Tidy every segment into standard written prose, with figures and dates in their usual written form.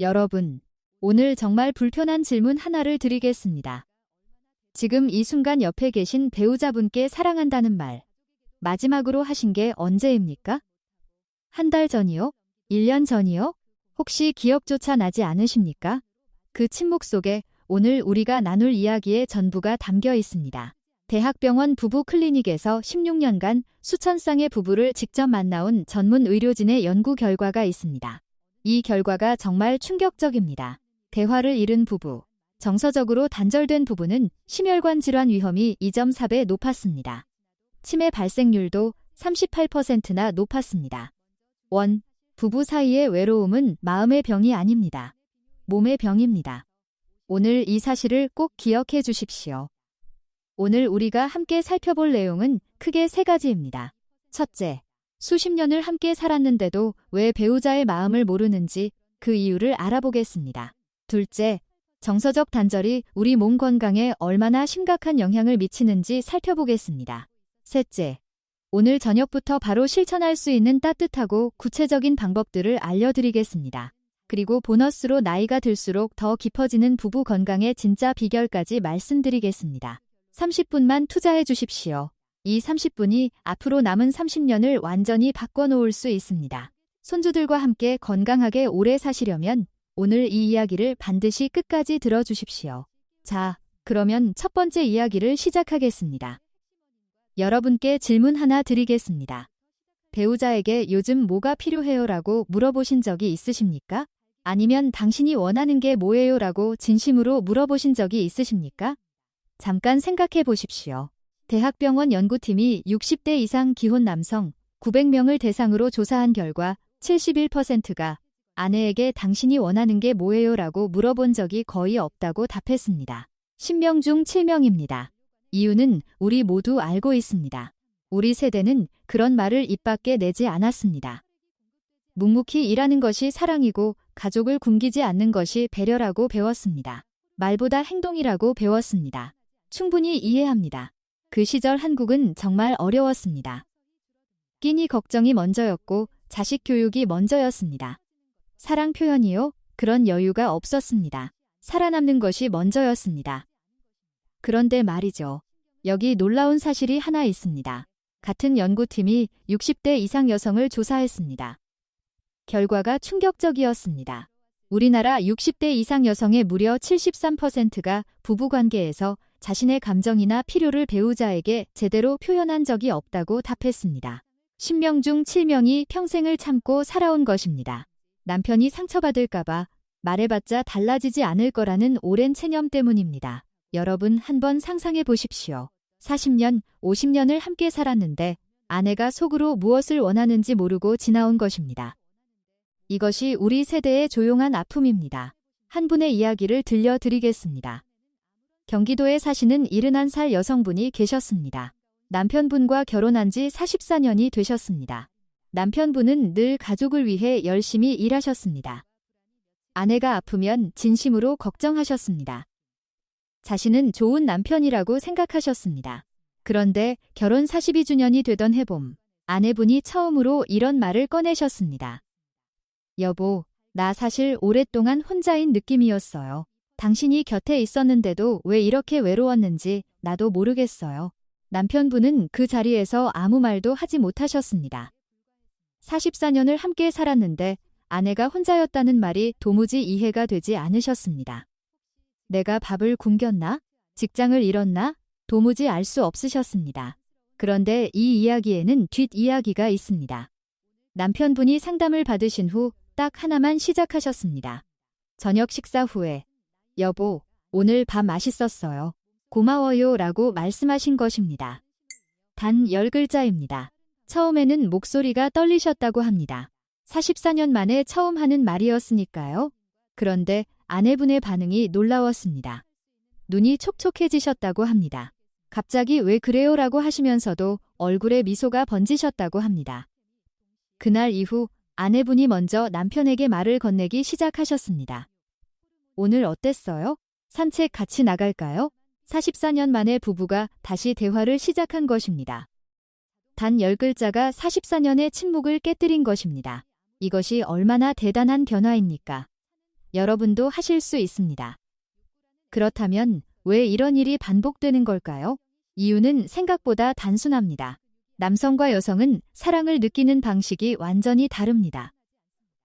여러분, 오늘 정말 불편한 질문 하나를 드리겠습니다. 지금 이 순간 옆에 계신 배우자분께 사랑한다는 말, 마지막으로 하신 게 언제입니까? 한 달 전이요? 1년 전이요? 혹시 기억조차 나지 않으십니까? 그 침묵 속에 오늘 우리가 나눌 이야기의 전부가 담겨 있습니다. 대학병원 부부 클리닉에서 16년간 수천 쌍의 부부를 직접 만나온 전문 의료진의 연구 결과가 있습니다. 이 결과가 정말 충격적입니다. 대화를 잃은 부부, 정서적으로 단절된 부부는 심혈관 질환 위험이 2.4배 높았습니다. 치매 발생률도 38%나 높았습니다. 부부 사이의 외로움은 마음의 병이 아닙니다. 몸의 병입니다. 오늘 이 사실을 꼭 기억해 주십시오. 오늘 우리가 함께 살펴볼 내용은 크게 세 가지입니다. 첫째, 수십 년을 함께 살았는데도 왜 배우자의 마음을 모르는지 그 이유를 알아보겠습니다. 둘째, 정서적 단절이 우리 몸 건강에 얼마나 심각한 영향을 미치는지 살펴보겠습니다. 셋째, 오늘 저녁부터 바로 실천할 수 있는 따뜻하고 구체적인 방법들을 알려드리겠습니다. 그리고 보너스로 나이가 들수록 더 깊어지는 부부 건강의 진짜 비결까지 말씀드리겠습니다. 30분만 투자해 주십시오. 이 30분이 앞으로 남은 30년을 완전히 바꿔놓을 수 있습니다. 손주들과 함께 건강하게 오래 사시려면 오늘 이 이야기를 반드시 끝까지 들어주십시오. 자, 그러면 첫 번째 이야기를 시작하겠습니다. 여러분께 질문 하나 드리겠습니다. 배우자에게 요즘 뭐가 필요해요라고 물어보신 적이 있으십니까? 아니면 당신이 원하는 게 뭐예요라고 진심으로 물어보신 적이 있으십니까? 잠깐 생각해 보십시오. 대학병원 연구팀이 60대 이상 기혼 남성 900명을 대상으로 조사한 결과 71%가 아내에게 당신이 원하는 게 뭐예요라고 물어본 적이 거의 없다고 답했습니다. 10명 중 7명입니다. 이유는 우리 모두 알고 있습니다. 우리 세대는 그런 말을 입 밖에 내지 않았습니다. 묵묵히 일하는 것이 사랑이고 가족을 굶기지 않는 것이 배려라고 배웠습니다. 말보다 행동이라고 배웠습니다. 충분히 이해합니다. 그 시절 한국은 정말 어려웠습니다. 끼니 걱정이 먼저였고 자식 교육이 먼저였습니다. 사랑 표현이요? 그런 여유가 없었습니다. 살아남는 것이 먼저였습니다. 그런데 말이죠. 여기 놀라운 사실이 하나 있습니다. 같은 연구팀이 60대 이상 여성을 조사했습니다. 결과가 충격적이었습니다. 우리나라 60대 이상 여성의 무려 73%가 부부관계에서 자신의 감정이나 필요를 배우자에게 제대로 표현한 적이 없다고 답했습니다. 10명 중 7명이 평생을 참고 살아온 것입니다. 남편이 상처받을까봐 말해봤자 달라지지 않을 거라는 오랜 체념 때문입니다. 여러분 한번 상상해 보십시오. 40년, 50년을 함께 살았는데 아내가 속으로 무엇을 원하는지 모르고 지나온 것입니다. 이것이 우리 세대의 조용한 아픔입니다. 한 분의 이야기를 들려드리겠습니다. 경기도에 사시는 71살 여성분이 계셨습니다. 남편분과 결혼한 지 44년이 되셨습니다. 남편분은 늘 가족을 위해 열심히 일하셨습니다. 아내가 아프면 진심으로 걱정하셨습니다. 자신은 좋은 남편이라고 생각하셨습니다. 그런데 결혼 42주년이 되던 해봄, 아내분이 처음으로 이런 말을 꺼내셨습니다. 여보, 나 사실 오랫동안 혼자인 느낌이었어요. 당신이 곁에 있었는데도 왜 이렇게 외로웠는지 나도 모르겠어요. 남편분은 그 자리에서 아무 말도 하지 못하셨습니다. 44년을 함께 살았는데 아내가 혼자였다는 말이 도무지 이해가 되지 않으셨습니다. 내가 밥을 굶겼나? 직장을 잃었나? 도무지 알 수 없으셨습니다. 그런데 이 이야기에는 뒷이야기가 있습니다. 남편분이 상담을 받으신 후 딱 하나만 시작하셨습니다. 저녁 식사 후에 여보, 오늘 밥 맛있었어요. 고마워요 라고 말씀하신 것입니다. 단 10글자입니다. 처음에는 목소리가 떨리셨다고 합니다. 44년 만에 처음 하는 말이었으니까요. 그런데 아내분의 반응이 놀라웠습니다. 눈이 촉촉해지셨다고 합니다. 갑자기 왜 그래요? 라고 하시면서도 얼굴에 미소가 번지셨다고 합니다. 그날 이후 아내분이 먼저 남편에게 말을 건네기 시작하셨습니다. 오늘 어땠어요? 산책 같이 나갈까요? 44년 만에 부부가 다시 대화를 시작한 것입니다. 단 10글자가 44년의 침묵을 깨뜨린 것입니다. 이것이 얼마나 대단한 변화입니까? 여러분도 하실 수 있습니다. 그렇다면 왜 이런 일이 반복되는 걸까요? 이유는 생각보다 단순합니다. 남성과 여성은 사랑을 느끼는 방식이 완전히 다릅니다.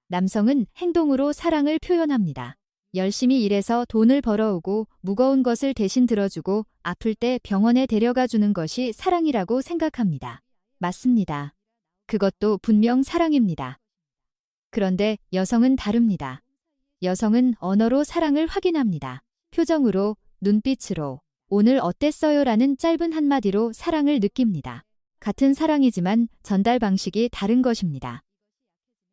남성은 행동으로 사랑을 표현합니다. 열심히 일해서 돈을 벌어오고 무거운 것을 대신 들어주고 아플 때 병원에 데려가 주는 것이 사랑이라고 생각합니다. 맞습니다. 그것도 분명 사랑입니다. 그런데 여성은 다릅니다. 여성은 언어로 사랑을 확인합니다. 표정으로, 눈빛으로, 오늘 어땠어요? 라는 짧은 한마디로 사랑을 느낍니다. 같은 사랑이지만 전달 방식이 다른 것입니다.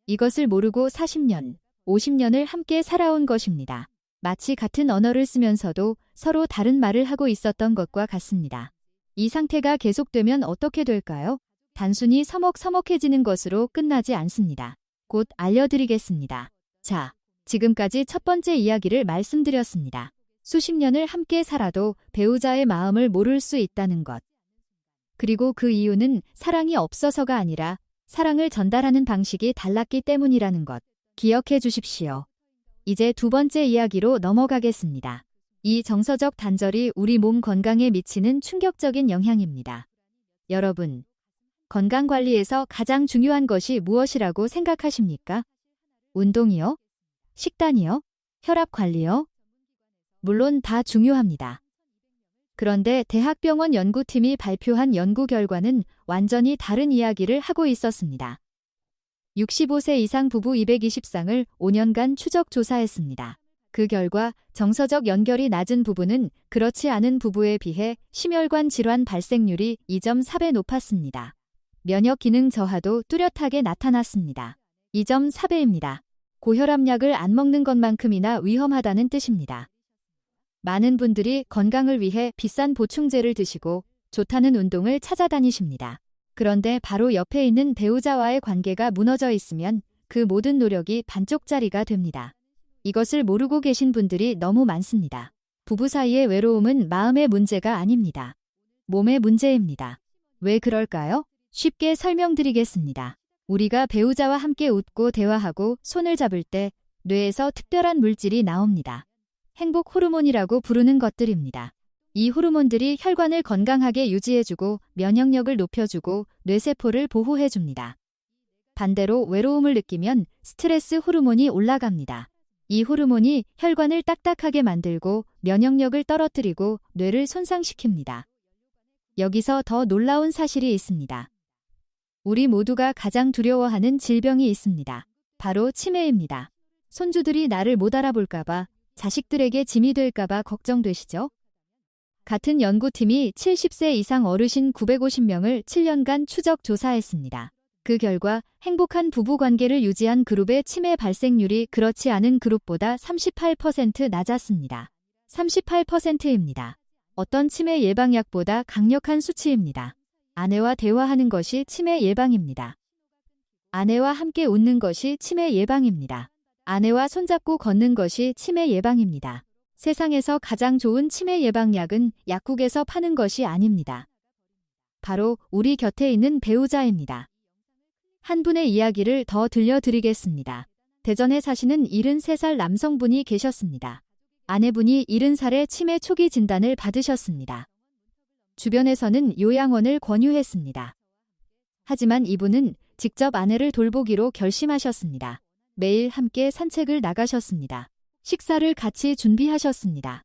이것을 모르고 40년, 50년을 함께 살아온 것입니다. 마치 같은 언어를 쓰면서도 서로 다른 말을 하고 있었던 것과 같습니다. 이 상태가 계속되면 어떻게 될까요? 단순히 서먹서먹해지는 것으로 끝나지 않습니다. 곧 알려드리겠습니다. 자, 지금까지 첫 번째 이야기를 말씀드렸습니다. 수십 년을 함께 살아도 배우자의 마음을 모를 수 있다는 것. 그리고 그 이유는 사랑이 없어서가 아니라 사랑을 전달하는 방식이 달랐기 때문이라는 것. 기억해 주십시오. 이제 두 번째 이야기로 넘어가겠습니다. 이 정서적 단절이 우리 몸 건강에 미치는 충격적인 영향입니다. 여러분, 건강관리에서 가장 중요한 것이 무엇이라고 생각하십니까? 운동이요? 식단이요? 혈압관리요? 물론 다 중요합니다. 그런데 대학병원 연구팀이 발표한 연구 결과는 완전히 다른 이야기를 하고 있었습니다. 65세 이상 부부 220쌍을 5년간 추적 조사했습니다. 그 결과 정서적 연결이 낮은 부부는 그렇지 않은 부부에 비해 심혈관 질환 발생률이 2.4배 높았습니다. 면역 기능 저하도 뚜렷하게 나타났습니다. 2.4배입니다. 고혈압약을 안 먹는 것만큼이나 위험하다는 뜻입니다. 많은 분들이 건강을 위해 비싼 보충제를 드시고 좋다는 운동을 찾아다니십니다. 그런데 바로 옆에 있는 배우자와의 관계가 무너져 있으면 그 모든 노력이 반쪽짜리가 됩니다. 이것을 모르고 계신 분들이 너무 많습니다. 부부 사이의 외로움은 마음의 문제가 아닙니다. 몸의 문제입니다. 왜 그럴까요? 쉽게 설명드리겠습니다. 우리가 배우자와 함께 웃고 대화하고 손을 잡을 때 뇌에서 특별한 물질이 나옵니다. 행복 호르몬이라고 부르는 것들입니다. 이 호르몬들이 혈관을 건강하게 유지해주고 면역력을 높여주고 뇌세포를 보호해줍니다. 반대로 외로움을 느끼면 스트레스 호르몬이 올라갑니다. 이 호르몬이 혈관을 딱딱하게 만들고 면역력을 떨어뜨리고 뇌를 손상시킵니다. 여기서 더 놀라운 사실이 있습니다. 우리 모두가 가장 두려워하는 질병이 있습니다. 바로 치매입니다. 손주들이 나를 못 알아볼까봐, 자식들에게 짐이 될까봐 걱정되시죠? 같은 연구팀이 70세 이상 어르신 950명을 7년간 추적 조사했습니다. 그 결과 행복한 부부관계를 유지한 그룹의 치매 발생률이 그렇지 않은 그룹보다 38% 낮았습니다. 38%입니다. 어떤 치매 예방약보다 강력한 수치입니다. 아내와 대화하는 것이 치매 예방입니다. 아내와 함께 웃는 것이 치매 예방입니다. 아내와 손잡고 걷는 것이 치매 예방입니다. 세상에서 가장 좋은 치매 예방약은 약국에서 파는 것이 아닙니다. 바로 우리 곁에 있는 배우자입니다. 한 분의 이야기를 더 들려드리겠습니다. 대전에 사시는 73살 남성분이 계셨습니다. 아내분이 70살에 치매 초기 진단을 받으셨습니다. 주변에서는 요양원을 권유했습니다. 하지만 이분은 직접 아내를 돌보기로 결심하셨습니다. 매일 함께 산책을 나가셨습니다. 식사를 같이 준비하셨습니다.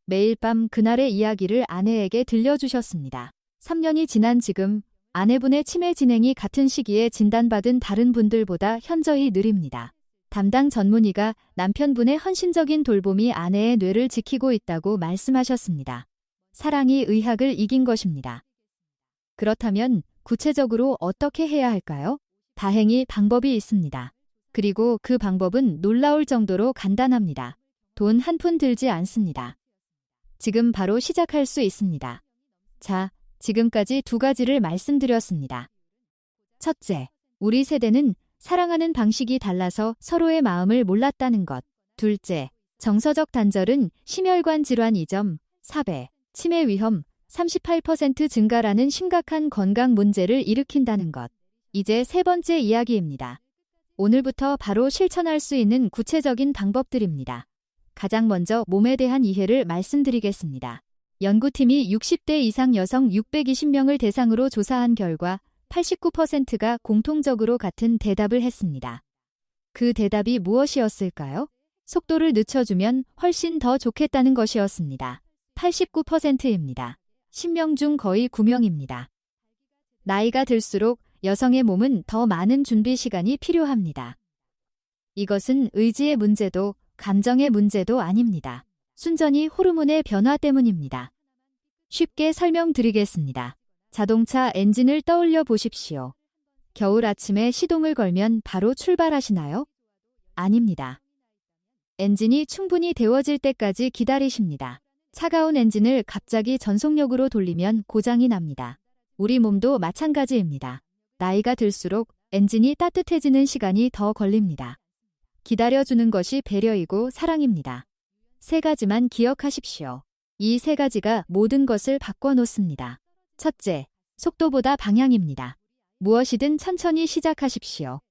매일 밤 그날의 이야기를 아내에게 들려주셨습니다. 3년이 지난 지금 아내분의 치매 진행이 같은 시기에 진단받은 다른 분들보다 현저히 느립니다. 담당 전문의가 남편분의 헌신적인 돌봄이 아내의 뇌를 지키고 있다고 말씀하셨습니다. 사랑이 의학을 이긴 것입니다. 그렇다면 구체적으로 어떻게 해야 할까요? 다행히 방법이 있습니다. 그리고 그 방법은 놀라울 정도로 간단합니다. 돈 한 푼 들지 않습니다. 지금 바로 시작할 수 있습니다. 자, 지금까지 두 가지를 말씀드렸습니다. 첫째, 우리 세대는 사랑하는 방식이 달라서 서로의 마음을 몰랐다는 것. 둘째, 정서적 단절은 심혈관 질환 2.4배, 치매 위험 38% 증가라는 심각한 건강 문제를 일으킨다는 것. 이제 세 번째 이야기입니다. 오늘부터 바로 실천할 수 있는 구체적인 방법들입니다. 가장 먼저 몸에 대한 이해를 말씀드리겠습니다. 연구팀이 60대 이상 여성 620명을 대상으로 조사한 결과 89%가 공통적으로 같은 대답을 했습니다. 그 대답이 무엇이었을까요? 속도를 늦춰주면 훨씬 더 좋겠다는 것이었습니다. 89%입니다. 10명 중 거의 9명입니다. 나이가 들수록 여성의 몸은 더 많은 준비 시간이 필요합니다. 이것은 의지의 문제도 감정의 문제도 아닙니다. 순전히 호르몬의 변화 때문입니다. 쉽게 설명드리겠습니다. 자동차 엔진을 떠올려 보십시오. 겨울 아침에 시동을 걸면 바로 출발하시나요? 아닙니다. 엔진이 충분히 데워질 때까지 기다리십니다. 차가운 엔진을 갑자기 전속력으로 돌리면 고장이 납니다. 우리 몸도 마찬가지입니다. 나이가 들수록 엔진이 따뜻해지는 시간이 더 걸립니다. 기다려주는 것이 배려이고 사랑입니다. 세 가지만 기억하십시오. 이 세 가지가 모든 것을 바꿔놓습니다. 첫째, 속도보다 방향입니다. 무엇이든 천천히 시작하십시오.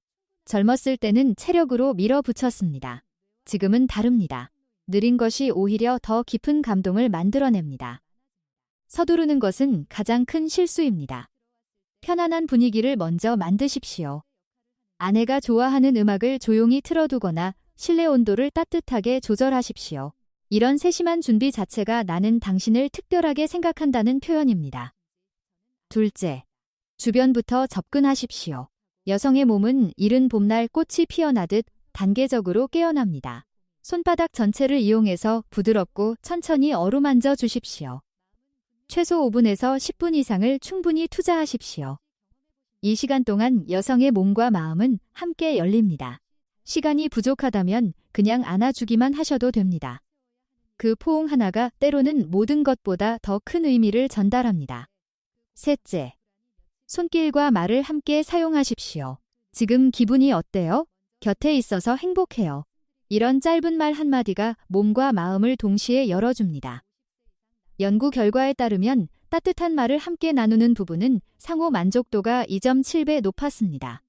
젊었을 때는 체력으로 밀어붙였습니다. 지금은 다릅니다. 느린 것이 오히려 더 깊은 감동을 만들어냅니다. 서두르는 것은 가장 큰 실수입니다. 편안한 분위기를 먼저 만드십시오. 아내가 좋아하는 음악을 조용히 틀어두거나 실내 온도를 따뜻하게 조절하십시오. 이런 세심한 준비 자체가 나는 당신을 특별하게 생각한다는 표현입니다. 둘째, 주변부터 접근하십시오. 여성의 몸은 이른 봄날 꽃이 피어나듯 단계적으로 깨어납니다. 손바닥 전체를 이용해서 부드럽고 천천히 어루만져 주십시오. 최소 5분에서 10분 이상을 충분히 투자하십시오. 이 시간 동안 여성의 몸과 마음은 함께 열립니다. 시간이 부족하다면 그냥 안아주기만 하셔도 됩니다. 그 포옹 하나가 때로는 모든 것보다 더 큰 의미를 전달합니다. 셋째, 손길과 말을 함께 사용하십시오. 지금 기분이 어때요? 곁에 있어서 행복해요. 이런 짧은 말 한마디가 몸과 마음을 동시에 열어줍니다. 연구 결과에 따르면 따뜻한 말을 함께 나누는 부부는 상호 만족도가 2.7배 높았습니다.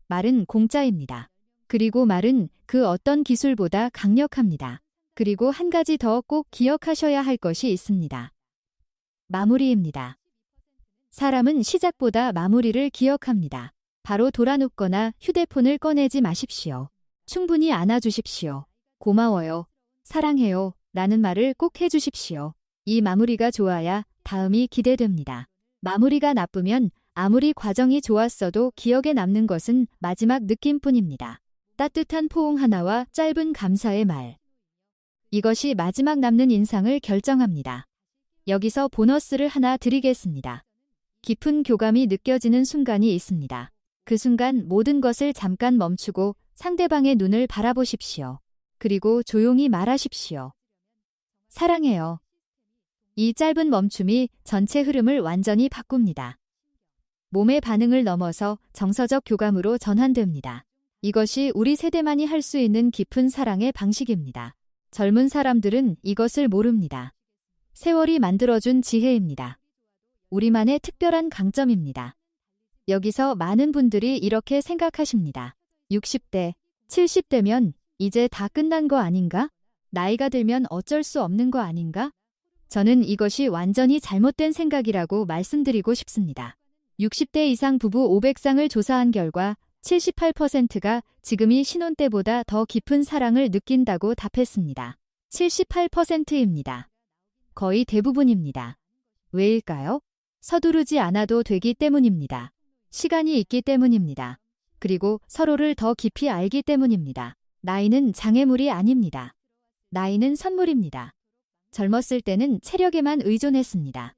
말은 공짜입니다. 그리고 말은 그 어떤 기술보다 강력합니다. 그리고 한 가지 더 꼭 기억하셔야 할 것이 있습니다. 마무리입니다. 사람은 시작보다 마무리를 기억합니다. 바로 돌아눕거나 휴대폰을 꺼내지 마십시오. 충분히 안아주십시오. 고마워요. 사랑해요. 라는 말을 꼭 해주십시오. 이 마무리가 좋아야 다음이 기대됩니다. 마무리가 나쁘면 아무리 과정이 좋았어도 기억에 남는 것은 마지막 느낌뿐입니다. 따뜻한 포옹 하나와 짧은 감사의 말. 이것이 마지막 남는 인상을 결정합니다. 여기서 보너스를 하나 드리겠습니다. 깊은 교감이 느껴지는 순간이 있습니다. 그 순간 모든 것을 잠깐 멈추고 상대방의 눈을 바라보십시오. 그리고 조용히 말하십시오. 사랑해요. 이 짧은 멈춤이 전체 흐름을 완전히 바꿉니다. 몸의 반응을 넘어서 정서적 교감으로 전환됩니다. 이것이 우리 세대만이 할 수 있는 깊은 사랑의 방식입니다. 젊은 사람들은 이것을 모릅니다. 세월이 만들어준 지혜입니다. 우리만의 특별한 강점입니다. 여기서 많은 분들이 이렇게 생각하십니다. 60대, 70대면 이제 다 끝난 거 아닌가? 나이가 들면 어쩔 수 없는 거 아닌가? 저는 이것이 완전히 잘못된 생각이라고 말씀드리고 싶습니다. 60대 이상 부부 500쌍을 조사한 결과 78%가 지금이 신혼 때보다 더 깊은 사랑을 느낀다고 답했습니다. 78%입니다. 거의 대부분입니다. 왜일까요? 서두르지 않아도 되기 때문입니다. 시간이 있기 때문입니다. 그리고 서로를 더 깊이 알기 때문입니다. 나이는 장애물이 아닙니다. 나이는 선물입니다. 젊었을 때는 체력에만 의존했습니다.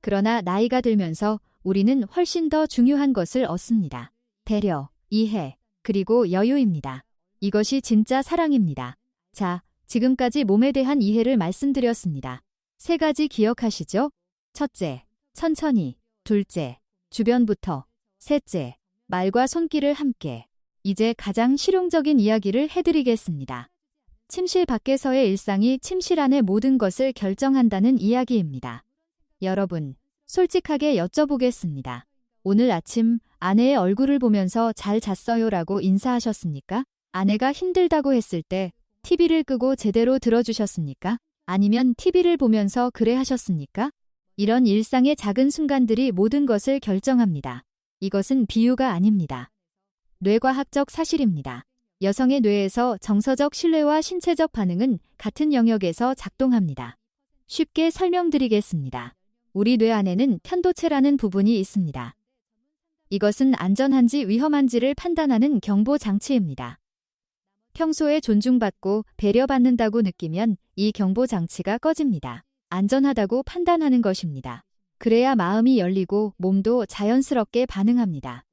그러나 나이가 들면서 우리는 훨씬 더 중요한 것을 얻습니다. 배려, 이해, 그리고 여유입니다. 이것이 진짜 사랑입니다. 자, 지금까지 몸에 대한 이해를 말씀드렸습니다. 세 가지 기억하시죠? 첫째, 천천히. 둘째, 주변부터. 셋째, 말과 손길을 함께. 이제 가장 실용적인 이야기를 해드리겠습니다. 침실 밖에서의 일상이 침실 안의 모든 것을 결정한다는 이야기입니다. 여러분, 솔직하게 여쭤보겠습니다. 오늘 아침 아내의 얼굴을 보면서 잘 잤어요라고 인사하셨습니까? 아내가 힘들다고 했을 때 TV를 끄고 제대로 들어주셨습니까? 아니면 TV를 보면서 그래 하셨습니까? 이런 일상의 작은 순간들이 모든 것을 결정합니다. 이것은 비유가 아닙니다. 뇌과학적 사실입니다. 여성의 뇌에서 정서적 신뢰와 신체적 반응은 같은 영역에서 작동합니다. 쉽게 설명드리겠습니다. 우리 뇌 안에는 편도체라는 부분이 있습니다. 이것은 안전한지 위험한지를 판단하는 경보 장치입니다. 평소에 존중받고 배려받는다고 느끼면 이 경보 장치가 꺼집니다. 안전하다고 판단하는 것입니다. 그래야 마음이 열리고 몸도 자연스럽게 반응합니다.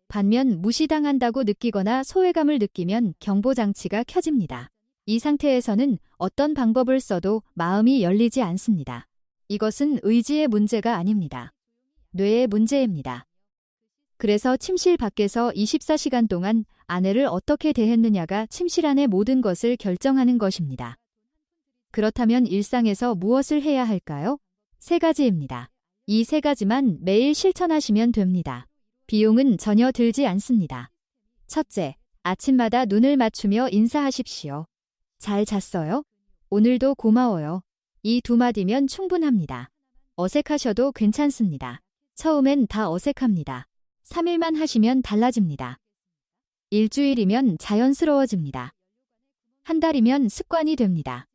반면 무시당한다고 느끼거나 소외감을 느끼면 경보 장치가 켜집니다. 이 상태에서는 어떤 방법을 써도 마음이 열리지 않습니다. 이것은 의지의 문제가 아닙니다. 뇌의 문제입니다. 그래서 침실 밖에서 24시간 동안 아내를 어떻게 대했느냐가 침실 안의 모든 것을 결정하는 것입니다. 그렇다면 일상에서 무엇을 해야 할까요? 3가지입니다. 이 3가지만 매일 실천하시면 됩니다. 비용은 전혀 들지 않습니다. 첫째, 아침마다 눈을 맞추며 인사하십시오. 잘 잤어요? 오늘도 고마워요. 이 2마디면 충분합니다. 어색하셔도 괜찮습니다. 처음엔 다 어색합니다. 3일만 하시면 달라집니다. 일주일이면 자연스러워집니다. 한 달이면 습관이 됩니다.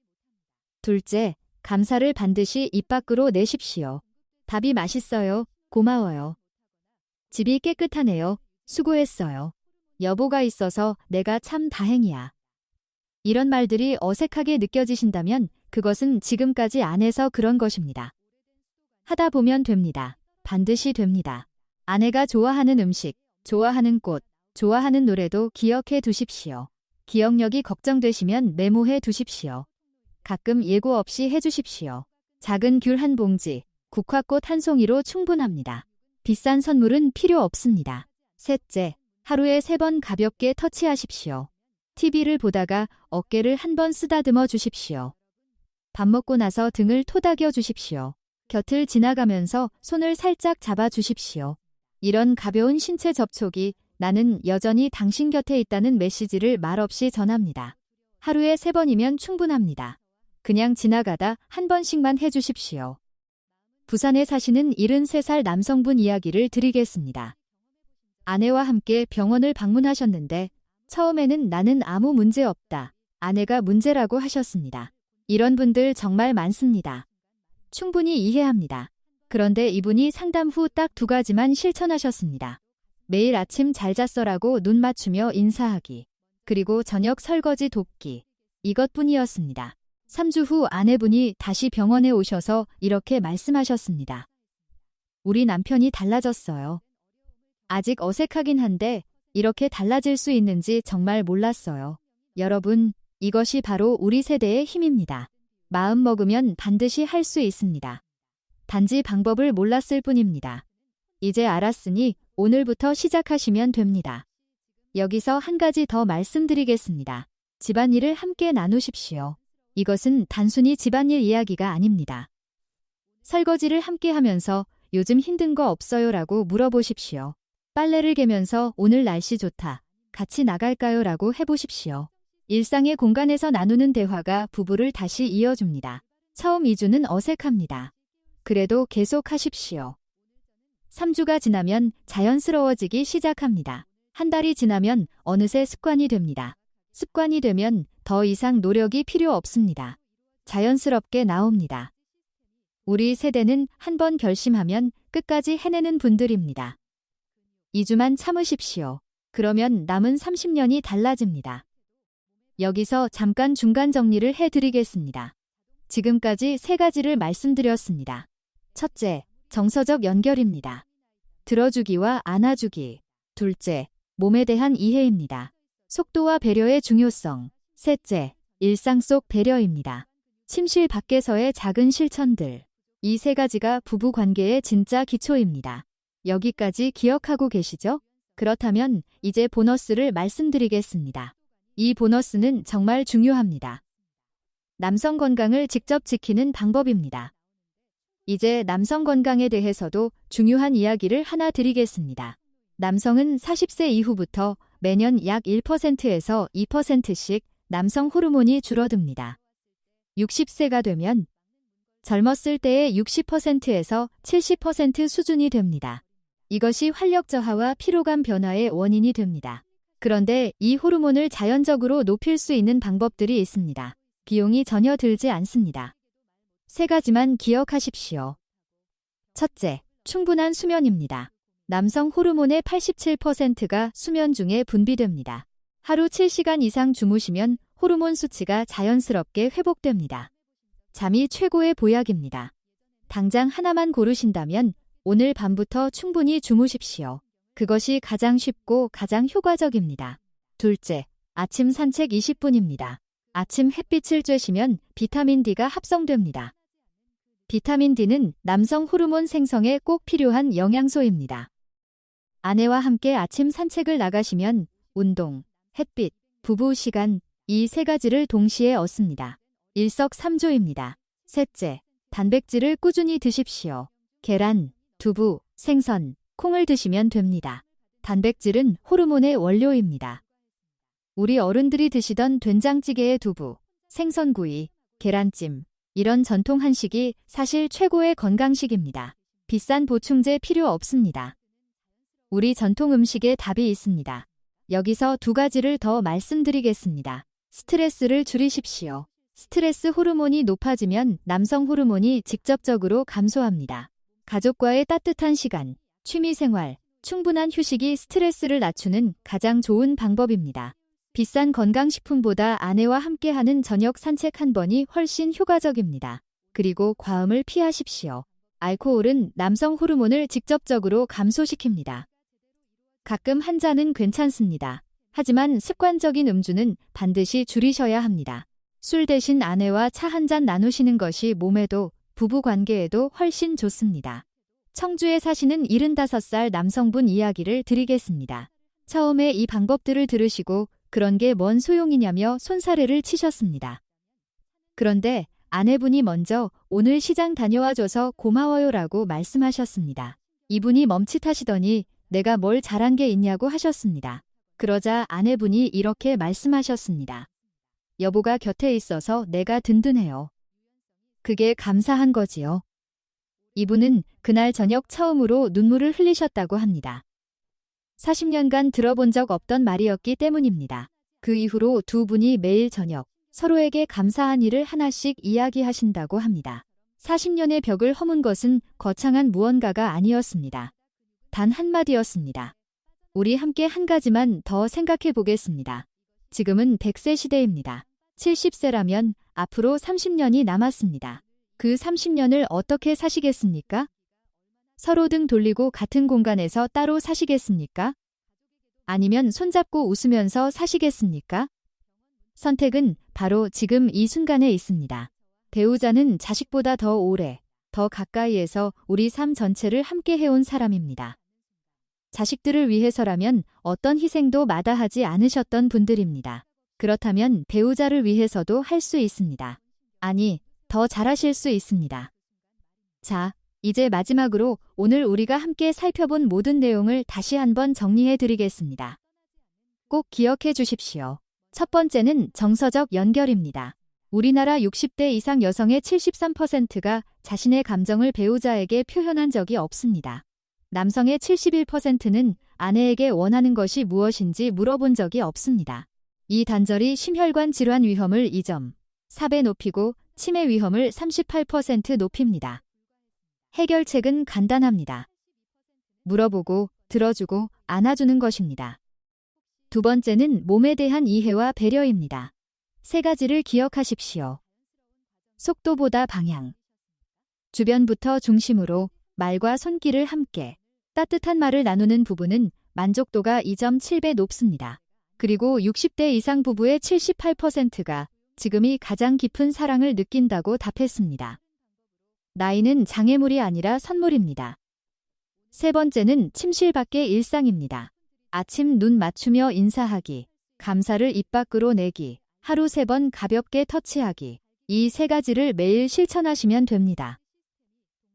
둘째, 감사를 반드시 입 밖으로 내십시오. 밥이 맛있어요. 고마워요. 집이 깨끗하네요. 수고했어요. 여보가 있어서 내가 참 다행이야. 이런 말들이 어색하게 느껴지신다면 그것은 지금까지 안 해서 그런 것입니다. 하다 보면 됩니다. 반드시 됩니다. 아내가 좋아하는 음식, 좋아하는 꽃, 좋아하는 노래도 기억해 두십시오. 기억력이 걱정되시면 메모해 두십시오. 가끔 예고 없이 해주십시오. 작은 귤 한 봉지, 국화꽃 한 송이로 충분합니다. 비싼 선물은 필요 없습니다. 셋째, 하루에 3번 가볍게 터치하십시오. TV를 보다가 어깨를 한 번 쓰다듬어 주십시오. 밥 먹고 나서 등을 토닥여 주십시오. 곁을 지나가면서 손을 살짝 잡아 주십시오. 이런 가벼운 신체 접촉이 나는 여전히 당신 곁에 있다는 메시지를 말없이 전합니다. 하루에 3번이면 충분합니다. 그냥 지나가다 한 번씩만 해주십시오. 부산에 사시는 73살 남성분 이야기를 드리겠습니다. 아내와 함께 병원을 방문하셨는데 처음에는 나는 아무 문제 없다. 아내가 문제라고 하셨습니다. 이런 분들 정말 많습니다. 충분히 이해합니다. 그런데 이분이 상담 후 딱 2가지만 실천하셨습니다. 매일 아침 잘 잤어라고 눈 맞추며 인사하기. 그리고 저녁 설거지 돕기. 이것뿐이었습니다. 3주 후 아내분이 다시 병원에 오셔서 이렇게 말씀하셨습니다. 우리 남편이 달라졌어요. 아직 어색하긴 한데 이렇게 달라질 수 있는지 정말 몰랐어요. 여러분, 이것이 바로 우리 세대의 힘입니다. 마음 먹으면 반드시 할 수 있습니다. 단지 방법을 몰랐을 뿐입니다. 이제 알았으니 오늘부터 시작하시면 됩니다. 여기서 한 가지 더 말씀드리겠습니다. 집안일을 함께 나누십시오. 이것은 단순히 집안일 이야기가 아닙니다. 설거지를 함께 하면서 요즘 힘든 거 없어요라고 물어보십시오. 빨래를 개면서 오늘 날씨 좋다. 같이 나갈까요? 라고 해보십시오. 일상의 공간에서 나누는 대화가 부부를 다시 이어줍니다. 처음 2주는 어색합니다. 그래도 계속 하십시오. 3주가 지나면 자연스러워지기 시작합니다. 한 달이 지나면 어느새 습관이 됩니다. 습관이 되면 더 이상 노력이 필요 없습니다. 자연스럽게 나옵니다. 우리 세대는 한 번 결심하면 끝까지 해내는 분들입니다. 2주만 참으십시오. 그러면 남은 30년이 달라집니다. 여기서 잠깐 중간 정리를 해드리겠습니다. 지금까지 3가지를 말씀드렸습니다. 첫째, 정서적 연결입니다. 들어주기와 안아주기. 둘째, 몸에 대한 이해입니다. 속도와 배려의 중요성. 셋째, 일상 속 배려입니다. 침실 밖에서의 작은 실천들. 이 3가지가 부부 관계의 진짜 기초입니다. 여기까지 기억하고 계시죠? 그렇다면 이제 보너스를 말씀드리겠습니다. 이 보너스는 정말 중요합니다. 남성 건강을 직접 지키는 방법입니다. 이제 남성 건강에 대해서도 중요한 이야기를 하나 드리겠습니다. 남성은 40세 이후부터 매년 약 1%에서 2%씩 남성 호르몬이 줄어듭니다. 60세가 되면 젊었을 때의 60%에서 70% 수준이 됩니다. 이것이 활력 저하와 피로감 변화의 원인이 됩니다. 그런데 이 호르몬을 자연적으로 높일 수 있는 방법들이 있습니다. 비용이 전혀 들지 않습니다. 3가지만 기억하십시오. 첫째, 충분한 수면입니다. 남성 호르몬의 87%가 수면 중에 분비됩니다. 하루 7시간 이상 주무시면 호르몬 수치가 자연스럽게 회복됩니다. 잠이 최고의 보약입니다. 당장 하나만 고르신다면 오늘 밤부터 충분히 주무십시오. 그것이 가장 쉽고 가장 효과적입니다. 둘째, 아침 산책 20분입니다. 아침 햇빛을 쬐시면 비타민 D가 합성됩니다. 비타민 D는 남성 호르몬 생성에 꼭 필요한 영양소입니다. 아내와 함께 아침 산책을 나가시면 운동, 햇빛, 부부 시간 이 3가지를 동시에 얻습니다. 일석삼조입니다. 셋째, 단백질을 꾸준히 드십시오. 계란, 두부, 생선, 콩을 드시면 됩니다. 단백질은 호르몬의 원료입니다. 우리 어른들이 드시던 된장찌개에 두부, 생선구이, 계란찜 이런 전통 한식이 사실 최고의 건강식입니다. 비싼 보충제 필요 없습니다. 우리 전통 음식에 답이 있습니다. 여기서 2가지를 더 말씀드리겠습니다. 스트레스를 줄이십시오. 스트레스 호르몬이 높아지면 남성 호르몬이 직접적으로 감소합니다. 가족과의 따뜻한 시간, 취미생활, 충분한 휴식이 스트레스를 낮추는 가장 좋은 방법입니다. 비싼 건강식품보다 아내와 함께하는 저녁 산책 1번이 훨씬 효과적입니다. 그리고 과음을 피하십시오. 알코올은 남성 호르몬을 직접적으로 감소시킵니다. 가끔 한 잔은 괜찮습니다. 하지만 습관적인 음주는 반드시 줄이셔야 합니다. 술 대신 아내와 차 1잔 나누시는 것이 몸에도 부부 관계에도 훨씬 좋습니다. 청주에 사시는 75살 남성분 이야기를 드리겠습니다. 처음에 이 방법들을 들으시고 그런 게 뭔 소용이냐며 손사래를 치셨습니다. 그런데 아내분이 먼저 오늘 시장 다녀와줘서 고마워요라고 말씀하셨습니다. 이분이 멈칫하시더니 내가 뭘 잘한 게 있냐고 하셨습니다. 그러자 아내분이 이렇게 말씀하셨습니다. 여보가 곁에 있어서 내가 든든해요. 그게 감사한 거지요. 이분은 그날 저녁 처음으로 눈물을 흘리셨다고 합니다. 40년간 들어본 적 없던 말이었기 때문입니다. 그 이후로 두 분이 매일 저녁 서로에게 감사한 일을 하나씩 이야기하신다고 합니다. 40년의 벽을 허문 것은 거창한 무언가가 아니었습니다. 단 한마디였습니다. 우리 함께 한 가지만 더 생각해 보겠습니다. 지금은 100세 시대입니다. 70세라면 앞으로 30년이 남았습니다. 그 30년을 어떻게 사시겠습니까? 서로 등 돌리고 같은 공간에서 따로 사시겠습니까? 아니면 손잡고 웃으면서 사시겠습니까? 선택은 바로 지금 이 순간에 있습니다. 배우자는 자식보다 더 오래, 더 가까이에서 우리 삶 전체를 함께 해온 사람입니다. 자식들을 위해서라면 어떤 희생도 마다하지 않으셨던 분들입니다. 그렇다면 배우자를 위해서도 할 수 있습니다. 아니, 더 잘하실 수 있습니다. 자, 이제 마지막으로 오늘 우리가 함께 살펴본 모든 내용을 다시 한번 정리해 드리겠습니다. 꼭 기억해 주십시오. 첫 번째는 정서적 연결입니다. 우리나라 60대 이상 여성의 73%가 자신의 감정을 배우자에게 표현한 적이 없습니다. 남성의 71%는 아내에게 원하는 것이 무엇인지 물어본 적이 없습니다. 이 단절이 심혈관 질환 위험을 2.4배 높이고 치매 위험을 38% 높입니다. 해결책은 간단합니다. 물어보고, 들어주고, 안아주는 것입니다. 두 번째는 몸에 대한 이해와 배려입니다. 3가지를 기억하십시오. 속도보다 방향. 주변부터 중심으로 말과 손길을 함께 따뜻한 말을 나누는 부부는 만족도가 2.7배 높습니다. 그리고 60대 이상 부부의 78%가 지금이 가장 깊은 사랑을 느낀다고 답했습니다. 나이는 장애물이 아니라 선물입니다. 세 번째는 침실 밖의 일상입니다. 아침 눈 맞추며 인사하기, 감사를 입 밖으로 내기, 하루 3번 가볍게 터치하기. 이 3가지를 매일 실천하시면 됩니다.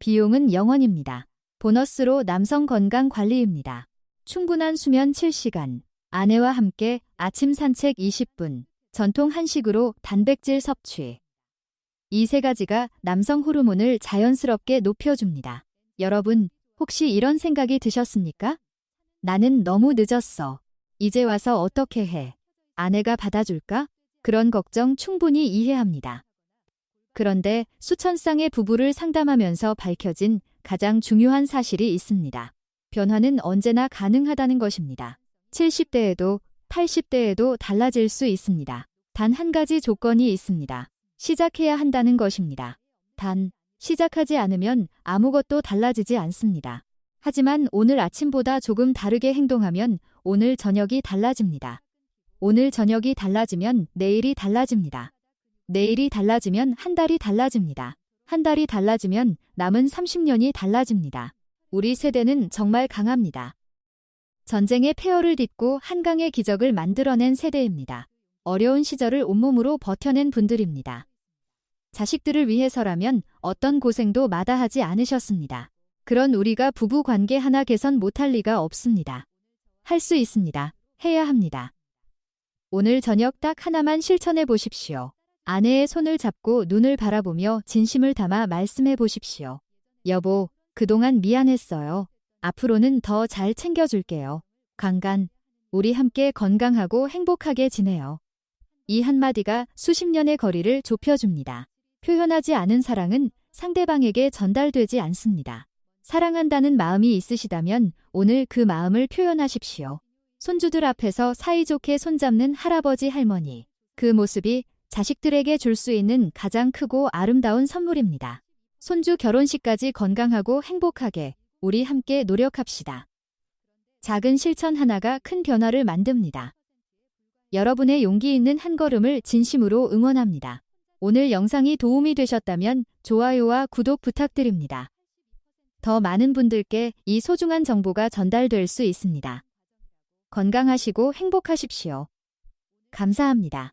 비용은 0원입니다. 보너스로 남성 건강 관리입니다. 충분한 수면 7시간, 아내와 함께 아침 산책 20분, 전통 한식으로 단백질 섭취. 이 세 가지가 남성 호르몬을 자연스럽게 높여줍니다. 여러분, 혹시 이런 생각이 드셨습니까? 나는 너무 늦었어. 이제 와서 어떻게 해? 아내가 받아줄까? 그런 걱정 충분히 이해합니다. 그런데 수천 쌍의 부부를 상담하면서 밝혀진 가장 중요한 사실이 있습니다. 변화는 언제나 가능하다는 것입니다. 70대에도 80대에도 달라질 수 있습니다. 단 한 가지 조건이 있습니다. 시작해야 한다는 것입니다. 단, 시작하지 않으면 아무것도 달라지지 않습니다. 하지만 오늘 아침보다 조금 다르게 행동하면 오늘 저녁이 달라집니다. 오늘 저녁이 달라지면 내일이 달라집니다. 내일이 달라지면 한 달이 달라집니다. 한 달이 달라지면 남은 30년이 달라집니다. 우리 세대는 정말 강합니다. 전쟁의 폐허를 딛고 한강의 기적을 만들어낸 세대입니다. 어려운 시절을 온몸으로 버텨낸 분들입니다. 자식들을 위해서라면 어떤 고생도 마다하지 않으셨습니다. 그런 우리가 부부 관계 하나 개선 못할 리가 없습니다. 할 수 있습니다. 해야 합니다. 오늘 저녁 딱 하나만 실천해 보십시오. 아내의 손을 잡고 눈을 바라보며 진심을 담아 말씀해 보십시오. 여보, 그동안 미안했어요. 앞으로는 더 잘 챙겨줄게요. 강간, 우리 함께 건강하고 행복하게 지내요. 이 한마디가 수십 년의 거리를 좁혀줍니다. 표현하지 않은 사랑은 상대방에게 전달되지 않습니다. 사랑한다는 마음이 있으시다면 오늘 그 마음을 표현하십시오. 손주들 앞에서 사이좋게 손잡는 할아버지 할머니. 그 모습이 자식들에게 줄 수 있는 가장 크고 아름다운 선물입니다. 손주 결혼식까지 건강하고 행복하게 우리 함께 노력합시다. 작은 실천 하나가 큰 변화를 만듭니다. 여러분의 용기 있는 한 걸음을 진심으로 응원합니다. 오늘 영상이 도움이 되셨다면 좋아요와 구독 부탁드립니다. 더 많은 분들께 이 소중한 정보가 전달될 수 있습니다. 건강하시고 행복하십시오. 감사합니다.